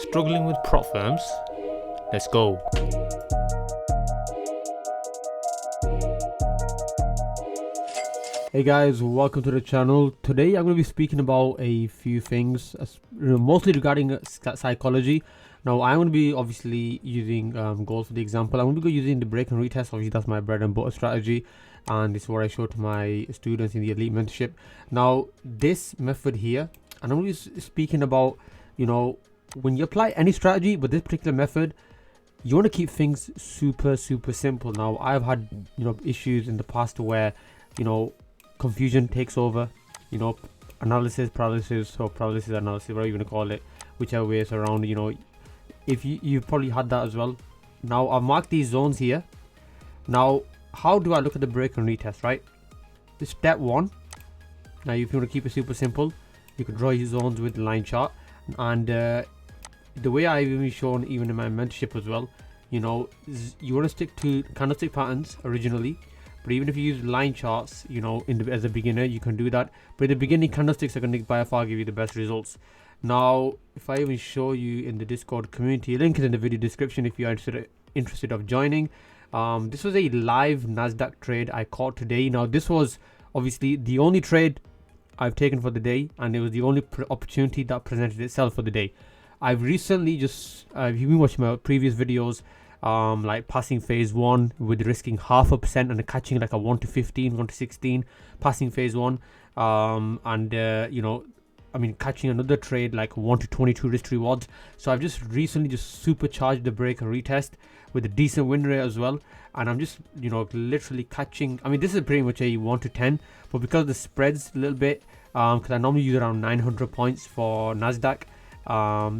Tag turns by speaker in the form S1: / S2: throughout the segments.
S1: struggling with prop firms? Let's go.
S2: Hey guys, welcome to the channel. Today I'm going to be speaking about a few things, mostly regarding psychology. Now I'm going to be obviously using gold for the example. I'm going to be using the break and retest. Obviously that's my bread and butter strategy, and this is what I show to my students in the elite mentorship. Now this method here, and I'm going to be speaking about, when you apply any strategy, but this particular method, you want to keep things super simple. Now I've had issues in the past where confusion takes over, analysis paralysis, or paralysis analysis, whatever you want to call it, whichever way it's around. If you've probably had that as well. Now I've marked these zones here. Now how do I look at the break and retest, right? This step one. Now if you want to keep it super simple, you can draw your zones with the line chart, and the way I've even shown even in my mentorship as well, you want to stick to candlestick patterns originally. But even if you use line charts, as a beginner, you can do that. But in the beginning, candlesticks are going to by far give you the best results. Now, if I even show you in the Discord community, link is in the video description if you are interested of joining. This was a live Nasdaq trade I caught today. Now, this was obviously the only trade I've taken for the day, and it was the only opportunity that presented itself for the day. I've recently just, if you've been watching my previous videos, like passing phase 1 with risking 0.5% and catching like a 1 to 15, 1 to 16, passing phase 1, catching another trade like 1 to 22 risk rewards. So I've just recently just supercharged the break and retest with a decent win rate as well, and I'm just literally catching, this is pretty much a 1 to 10, but because the spreads a little bit, because I normally use around 900 points for Nasdaq,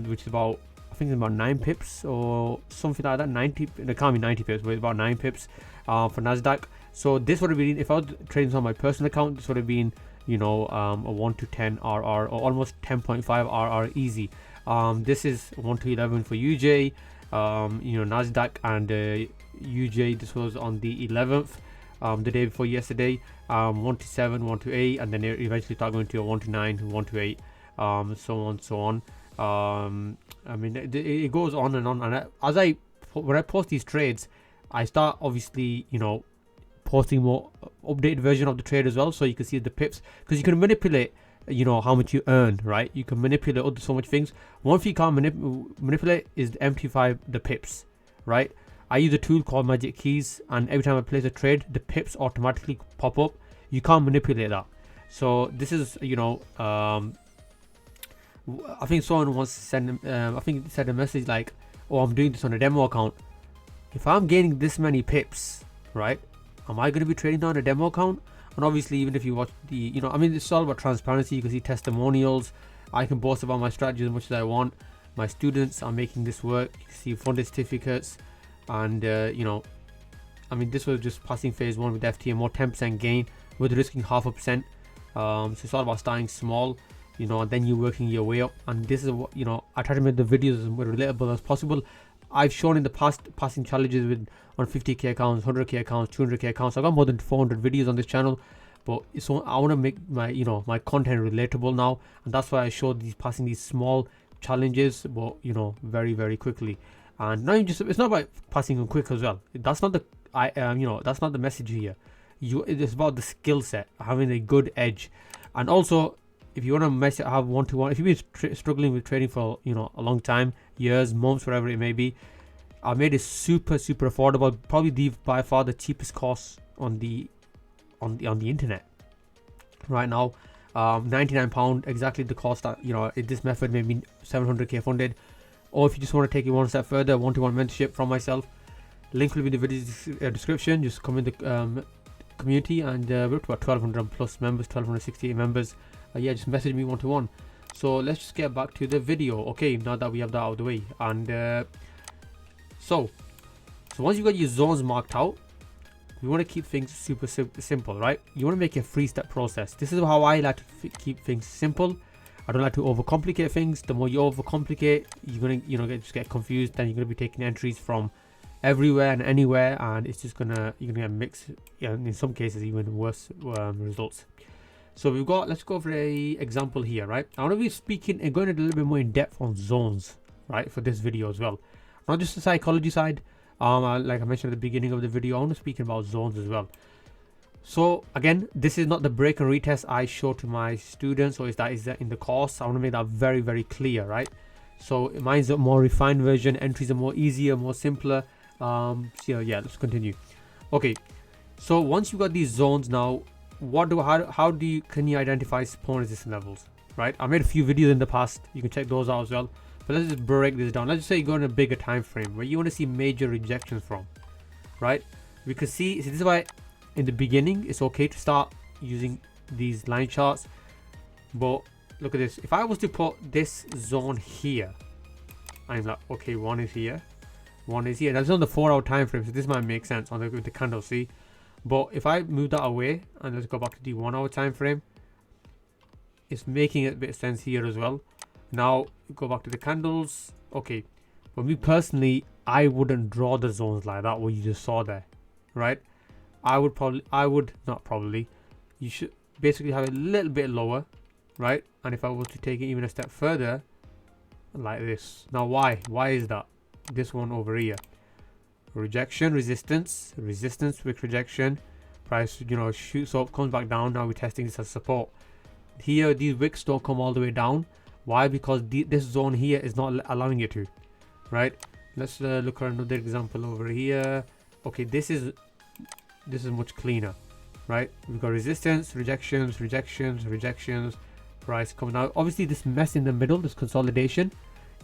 S2: which is about, I think it's about 9 pips or something like that. 90, it can't be 90 pips, but it's about 9 pips for Nasdaq. So this would have been, if I was trading on my personal account, this would have been a 1 to 10 RR, or almost 10.5 RR easy. This is 1 to 11 for UJ, Nasdaq and UJ. This was on the 11th, the day before yesterday. 1 to 7, 1 to 8, and then they eventually start going to a 1 to 9, 1 to 8, so on. It goes on and on, and when I post these trades, I start obviously posting more updated version of the trade as well, so you can see the pips, because you can manipulate how much you earn, right? You can manipulate so much things. One thing you can't manipulate is the MT5, the pips, right? I use a tool called Magic Keys, and every time I place a trade, the pips automatically pop up. You can't manipulate that. So this is I think someone wants to send said a message like, oh, I'm doing this on a demo account. If I'm gaining this many pips, right, am I going to be trading on a demo account? And obviously, even if you watch the, it's all about transparency. You can see testimonials. I can boast about my strategy as much as I want. My students are making this work. You can see funded certificates, and this was just passing phase 1 with FTM, 10% gain with risking 0.5%. So it's all about starting small, and then you're working your way up. And this is what I try to make the videos as relatable as possible. I've shown in the past passing challenges on 50k accounts, 100k accounts, 200k accounts. I've got more than 400 videos on this channel, but I want to make my my content relatable now, and that's why I showed passing these small challenges, but very quickly. And now it's not about passing them quick as well. That's not the that's not the message here. It's about the skill set, having a good edge. And also, if you want to have one-to-one, if you've been struggling with trading for a long time, years, months, whatever it may be, I made it super affordable. Probably by far the cheapest course on the internet right now. £99, exactly the cost that this method may be 700k funded. Or if you just want to take it one step further, one-to-one mentorship from myself, link will be in the video description. Just come in the community, and we're up to about 1200 plus members, 1268 members. Just message me one-to-one. So let's just get back to the video. Okay, now that we have that out of the way, and so once you got your zones marked out, we want to keep things super simple, right? You want to make a 3-step process. This is how I like to keep things simple. I don't like to overcomplicate things. The more you overcomplicate, you're gonna just get confused. Then you're gonna be taking entries from everywhere and anywhere, and it's just you're gonna get mixed, in some cases even worse results. So let's go for a example here, right? I want to be speaking and going a little bit more in depth on zones. right, for this video as well. Not just the psychology side. Like I mentioned at the beginning of the video, I want to speak about zones as well. So again, this is not the break and retest I show to my students, or is that in the course. I want to make that very, very clear, right? So mine's a more refined version. Entries are more easier, more simpler. So yeah, let's continue. Okay, so once you got these zones now, can you identify support resistance levels, right? I made a few videos in the past, you can check those out as well, but let's just break this down. Let's just say you go in a bigger time frame where you want to see major rejections from, right? We can see this is why in the beginning it's okay to start using these line charts. But look at this, if I was to put this zone here, I'm like, okay, one is here, one is here. That's on the 4-hour time frame, so this might make sense on the candle, see. But if I move that away and let's go back to the 1-hour time frame, it's making a bit of sense here as well. Now go back to the candles. Okay, for me personally, I wouldn't draw the zones like that what you just saw there, right? You should basically have it a little bit lower, right? And if I was to take it even a step further, like this. Now why is that? This one over here, rejection, resistance, wick rejection, price, you know, shoots up, comes back down. Now we're testing this as support. Here these wicks don't come all the way down. Why? Because this zone here is not allowing it to, right? Let's look at another example over here. Okay, this is much cleaner, right? We've got resistance, rejections, price coming out. Obviously this mess in the middle, this consolidation,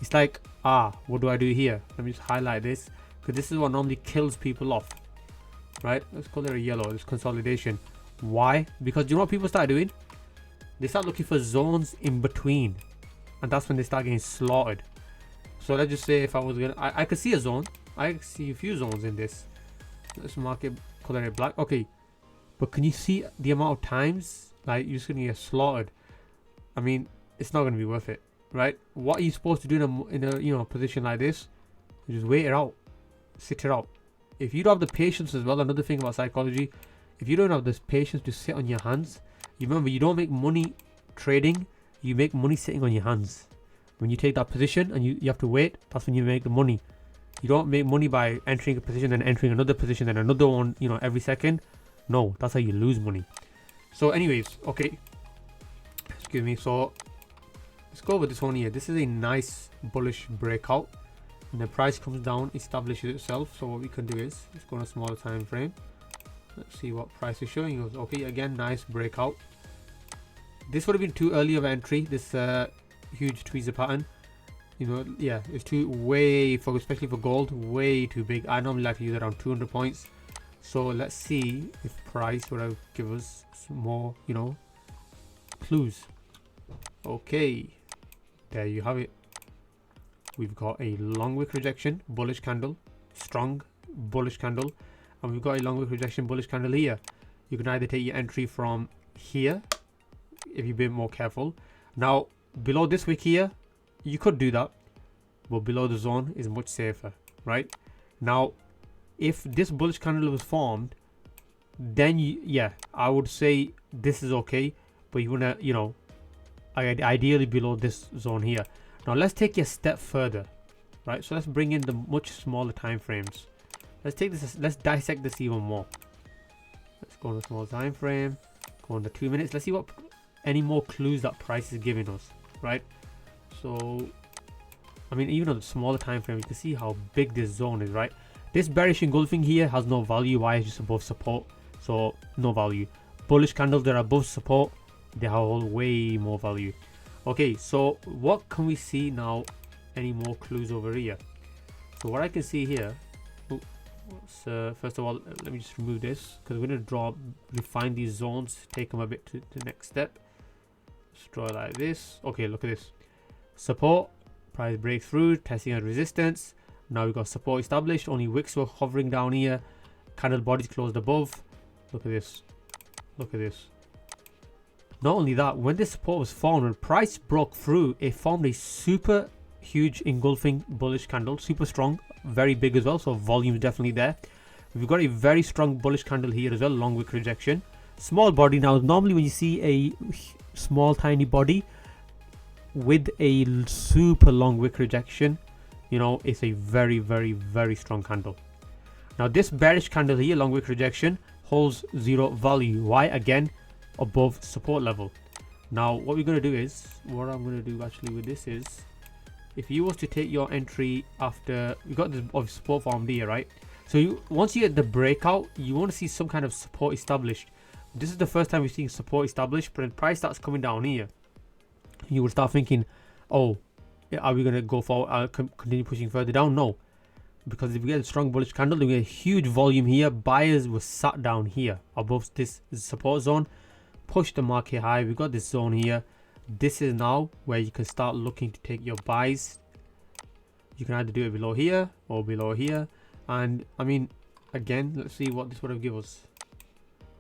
S2: it's like, what do I do here? Let me just highlight this, because this is what normally kills people off, right? Let's call it a yellow, this consolidation. Why? Because you know what people start doing? They start looking for zones in between, and that's when they start getting slaughtered. So let's just say if I was gonna, I could see a zone, I could see a few zones in this. Let's mark it, color it black. Okay, but can you see the amount of times like you're just gonna get slaughtered? I mean, it's not gonna be worth it, right? What are you supposed to do in a position like this? You just wait it out, sit it out. If you don't have the patience as well, another thing about psychology, if you don't have this patience to sit on your hands, you remember, you don't make money trading, you make money sitting on your hands. When you take that position and you have to wait, that's when you make the money. You don't make money by entering a position and entering another position and another one, you know, every second. No, that's how you lose money. So anyways, okay, excuse me. So let's go over this one here. This is a nice bullish breakout, and the price comes down, establishes itself. So what we can do is let's go on a smaller time frame. Let's see what price is showing us. Okay, again, nice breakout. This would have been too early of entry, this huge tweezer pattern. You know, yeah, it's especially for gold, way too big. I normally like to use around 200 points. So let's see if price would give us some more, you know, clues. Okay, there you have it. We've got a long wick rejection, bullish candle, strong bullish candle, and we've got a long wick rejection, bullish candle here. You can either take your entry from here if you're a bit more careful. Now below this wick here, you could do that, but below the zone is much safer, right? Now if this bullish candle was formed, then yeah, I would say this is okay, but you wanna, you know, ideally below this zone here. Now let's take it a step further, right? So let's bring in the much smaller time frames. Let's dissect this even more. Let's go on a small time frame, go on the 2 minutes. Let's see what any more clues that price is giving us, right? So I mean, even on the smaller time frame, you can see how big this zone is, right? This bearish engulfing here has no value. Why? It's just above support, so no value. Bullish candles that are above support, they have way more value. Okay, so what can we see now? Any more clues over here? So what I can see here, first of all, let me just remove this, because we're going to refine these zones, take them a bit to the next step. Let's draw like this. Okay, look at this. Support, price breakthrough, testing at resistance. Now we've got support established, only wicks were hovering down here, candle bodies closed above. Look at this, look at this. Not only that, when this support was formed, when price broke through, it formed a super huge engulfing bullish candle, super strong, very big as well, so volume is definitely there. We've got a very strong bullish candle here as well, long wick rejection, small body. Now normally when you see a small tiny body with a super long wick rejection, you know, it's a very, very, very strong candle. Now this bearish candle here, long wick rejection, holds zero value. Why? Again, above support level. Now what we're going to do is, what I'm going to do actually with this is, if you was to take your entry after, you got this of support formed here, right? So you, once you get the breakout, you want to see some kind of support established. This is the first time we're seeing support established, but when price starts coming down here, you will start thinking, oh, are we going to go forward, continue pushing further down? No, because if we get a strong bullish candle, we get a huge volume here. Buyers were sat down here above this support zone, push the market high. We got this zone here. This is now where you can start looking to take your buys. You can either do it below here or below here. And I mean, again, let's see what this would have given us.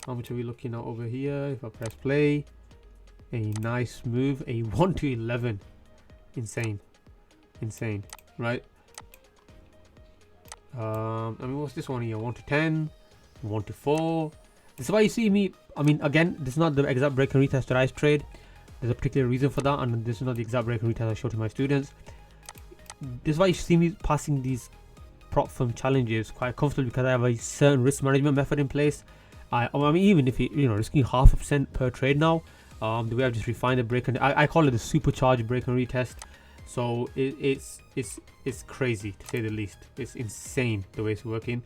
S2: How much are we looking at over here? If I press play, a nice move, a 1 to 11. Insane, right? I mean, what's this one here? 1 to 10, 1 to 4. This is why you see me, I mean, again, this is not the exact break and retest that I trade. There's a particular reason for that, and this is not the exact break and retest I show to my students. This is why you see me passing these prop firm challenges quite comfortably, because I have a certain risk management method in place. I mean, even if you know, risking 0.5% per trade now, the way I've just refined the break and I call it the supercharged break and retest. So it's crazy to say the least. It's insane the way it's working.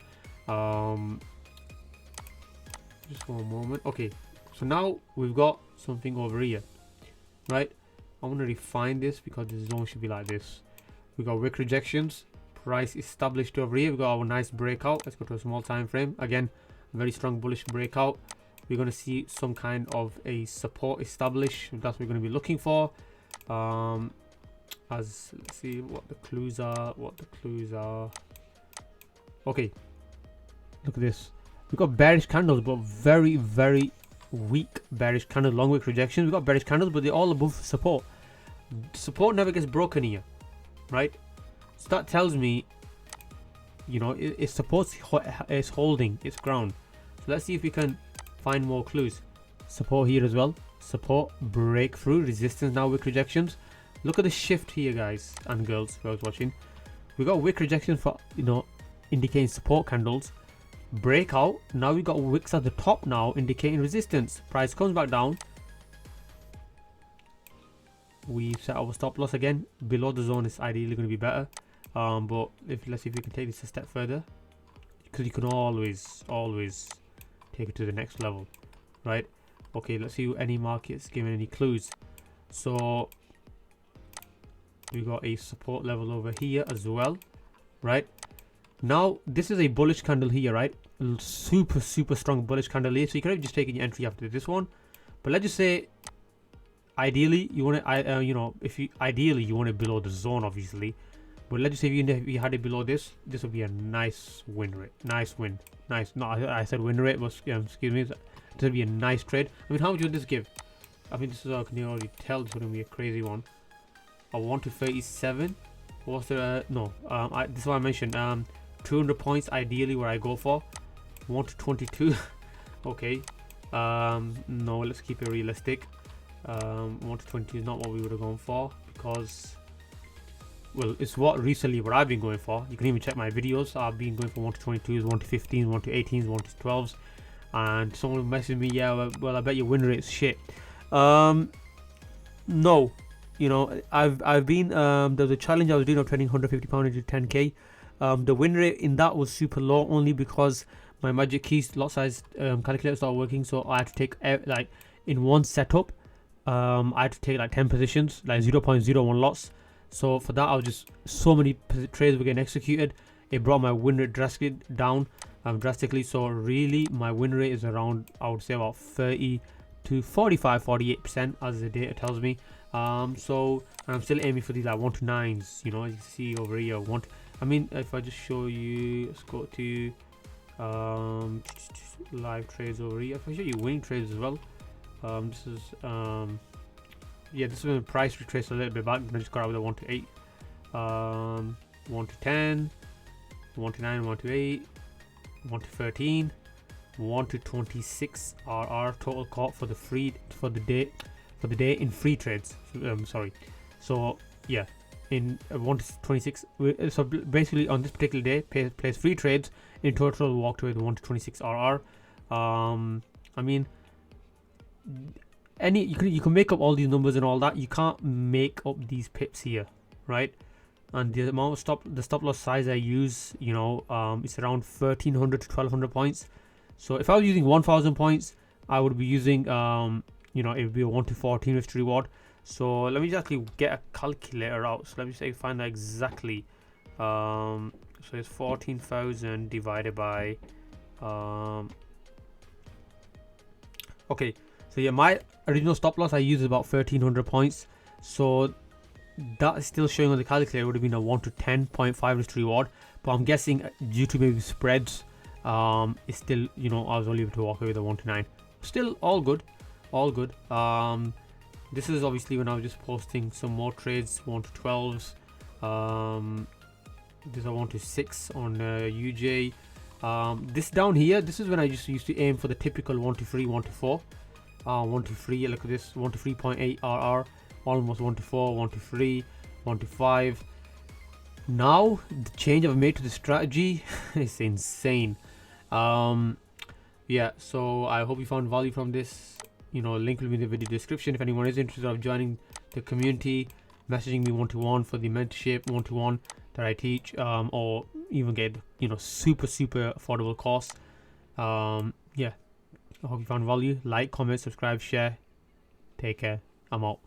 S2: Just one moment. Okay, so now we've got something over here, right? I want to refine this because the zone should be like this. We got wick rejections, price established over here. We got our nice breakout. Let's go to a small time frame. Again, very strong bullish breakout. We're going to see some kind of a support established. That's what we're going to be looking for. Let's see what the clues are. Okay, look at this. We've got bearish candles, but very, very weak bearish candle, long wick rejections. We've got bearish candles, but they're all above support. Support never gets broken here, right? So that tells me, you know, it supports, it's holding its ground. So let's see if we can find more clues. Support here as well. Support, breakthrough, resistance now, wick rejections. Look at the shift here, guys and girls who I was watching. We got wick rejection for, you know, indicating support candles. Breakout. Now we got wicks at the top now indicating resistance. Price comes back down. We set our stop loss again. Below the zone is ideally going to be better. But let's see if we can take this a step further, because you can always take it to the next level, right? Okay, let's see any markets giving any clues. So we got a support level over here as well, right? Now this is a bullish candle here, right? Super strong bullish candle here. So you could have just taken your entry after this one, but let's just say ideally you want to, you know, ideally you want it below the zone, obviously. But let's just say if you had it below this would be a nice win rate. Nice win. Nice. No, I said win rate, but excuse me. This would be a nice trade. I mean, how much would this give? I mean, this is, can you already tell this is going to be a crazy one. A 1 to 37. What's the no? This is what I mentioned. 200 points ideally where I go for. 1 to 22. Okay. No, let's keep it realistic. 1 to 20 is not what we would have gone for, because, well, it's what I've been going for. You can even check my videos. I've been going for 1 to 22s, 1 to 15s, 1 to 18s, 1 to 12s. And someone messaged me, yeah, well, I bet your win rate's shit. No, you know, I've been there's a challenge I was doing of trading £150 into 10k. The win rate in that was super low, only because my magic keys lot size calculator started working. So I had to take, like, in one setup, I had to take like 10 positions, like 0.01 lots. So for that, I was just, so many trades were getting executed. It brought my win rate drastically down, drastically. So really, my win rate is around, I would say, about 30 to 48% as the data tells me. So I'm still aiming for these like 1 to 9s. You know, as you can see over here, I mean, if I just show you, let's go to live trades over here. If I show you winning trades as well, this is yeah, this is when the price retraced a little bit back. I just got out with a 1 to 8, 1 to 10, 1 to 9, 1 to 8, 1 to 13, 1 to 26 RR total caught for the day in free trades. Sorry. So yeah, in 1 to 26. So basically on this particular day, place 3 trades. In total, walked away with 1 to 26 RR. I mean, you can make up all these numbers and all that. You can't make up these pips here, right? And the amount of the stop loss size I use, you know, it's around 1300 to 1200 points. So if I was using 1000 points, I would be using you know, it would be a 1 to 14 risk to reward. So let me just actually get a calculator out. So let me say find that exactly. So it's 14,000 divided by okay, so yeah, my original stop loss I used is about 1300 points. So that is still showing on the calculator would have been a 1 to 10.5 risk to reward, but I'm guessing due to maybe spreads, it's still, you know, I was only able to walk away with a 1 to 9. Still all good, all good. This is obviously when I was just posting some more trades, 1 to 12s. This I 1 to 6 on UJ. This down here, this is when I just used to aim for the typical 1 to 3, 1 to 4, 1 to 3. Look at this, 1 to 3.8 RR, almost 1 to 4, 1 to 3, 1 to 5. Now the change I've made to the strategy is insane. Yeah, so I hope you found value from this. You know, link will be in the video description. If anyone is interested of joining the community, messaging me 1-to-1 for the mentorship 1-to-1 that I teach, or even get, you know, super affordable course. Yeah, I hope you found value. Like, comment, subscribe, share. Take care. I'm out.